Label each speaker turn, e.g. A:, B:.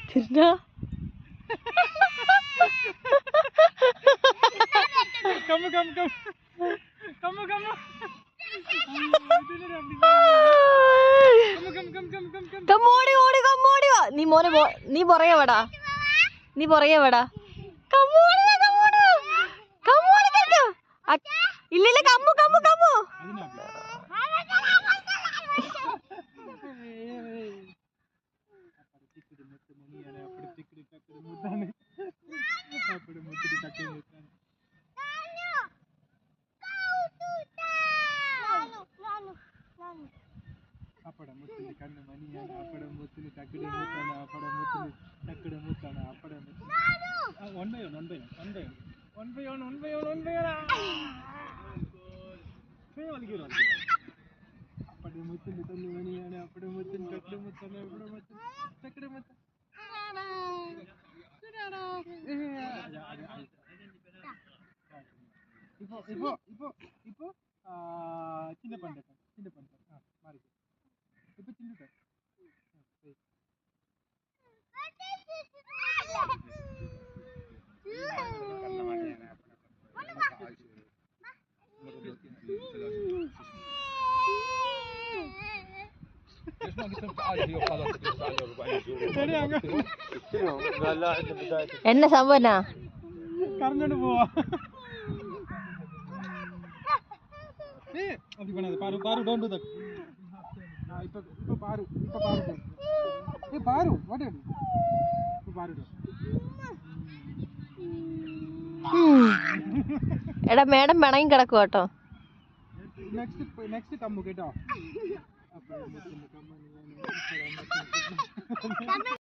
A: Tirna.
B: Kamu.
A: നീ പുറകെ വേടാ. ഇല്ല കമ്മു.
B: അപ്പടമുത്തിന് കണ്ണ് മണിയാണ് അപ്പടമുത്തിന് തക്കിട് മുത്താണ് അപ്പടമുത്തിന് തക്കിട് മുത്താണ് അപ്പടമുത്തിന് അപ്പടമുത്തിന് കണ്ണ് മണിയാണ് അപ്പടമുത്തിന് തക്കിട് മുത്താണ് അപ്പടമുത്തിന് തക്കിട് മുത്ത ഇപ്പൊ ചിന്ന പണ്ട മാറി ഇപ്പൊ ചില്ലുക
A: എന്നെ സംഭവനാ
B: കറഞ്ഞോണ്ട് പോവാ പാറു ഡോണ്ട് ഡു ദാറ്റ് ഇപ്പൊ പാറു വാട്ട് ആർ ഇപ്പൊ പാറു
A: എടാ മേഡം പിണങ്ങി കിടക്കും കേട്ടോ.
B: നെക്സ്റ്റ് കമ്മു കേട്ടോ.